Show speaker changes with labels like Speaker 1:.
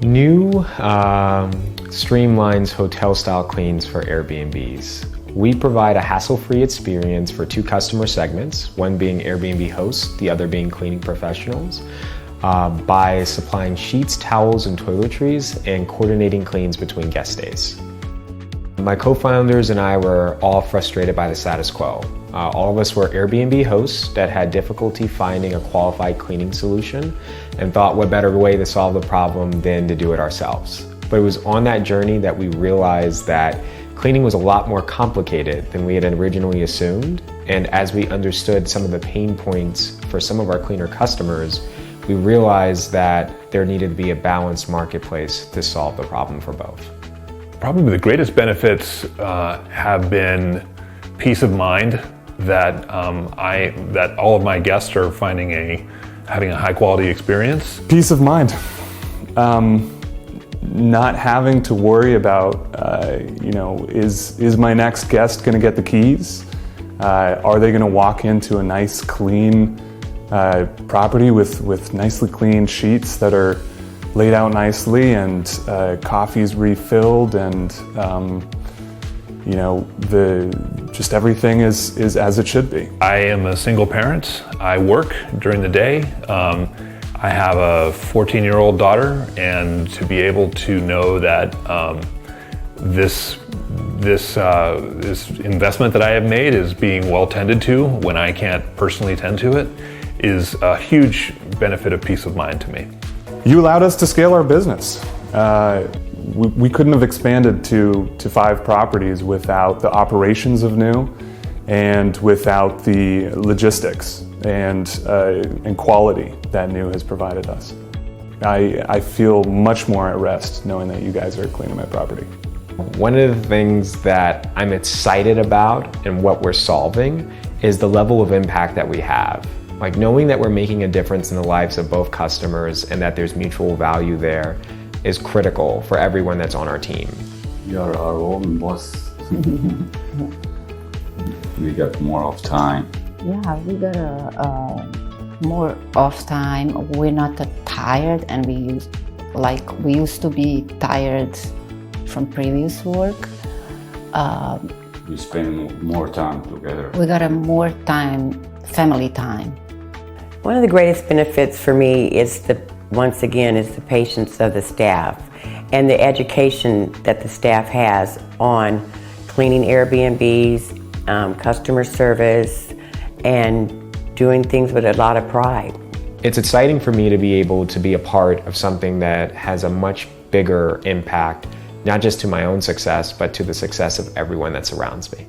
Speaker 1: New streamlines hotel-style cleans for Airbnbs. We provide a hassle-free experience for two customer segments, one being Airbnb hosts, the other being cleaning professionals, by supplying sheets, towels, and toiletries and coordinating cleans between guest stays. My co-founders and I were all frustrated by the status quo. All of us were Airbnb hosts that had difficulty finding a qualified cleaning solution and thought what better way to solve the problem than to do it ourselves. But it was on that journey that we realized that cleaning was a lot more complicated than we had originally assumed. And as we understood some of the pain points for some of our cleaner customers, we realized that there needed to be a balanced marketplace to solve the problem for both.
Speaker 2: Probably the greatest benefits have been peace of mind that that all of my guests are having a high quality experience.
Speaker 3: Peace of mind. Not having to worry about, is my next guest going to get the keys? Are they going to walk into a nice, clean property with nicely clean sheets that are laid out nicely and coffee's refilled and just everything is as it should be. I
Speaker 2: am a single parent. I work during the day. I have a 14-year-old daughter, and to be able to know that this investment that I have made is being well tended to when I can't personally tend to it is a huge benefit of peace of mind to me.
Speaker 3: You allowed us to scale our business. We couldn't have expanded to 5 properties without the operations of New and without the logistics and quality that New has provided us. I feel much more at rest knowing that you guys are cleaning my property.
Speaker 1: One of the things that I'm excited about and what we're solving is the level of impact that we have. Like knowing that we're making a difference in the lives of both customers and that there's mutual value there is critical for everyone that's on our team.
Speaker 4: You're our own boss. We got more off time.
Speaker 5: Yeah, we got more off time. We're not tired, and we used to be tired from previous work.
Speaker 4: We spend more time together.
Speaker 5: We got more time, family time.
Speaker 6: One of the greatest benefits for me is once again, the patience of the staff and the education that the staff has on cleaning Airbnbs, customer service, and doing things with a lot of pride.
Speaker 1: It's exciting for me to be able to be a part of something that has a much bigger impact, not just to my own success, but to the success of everyone that surrounds me.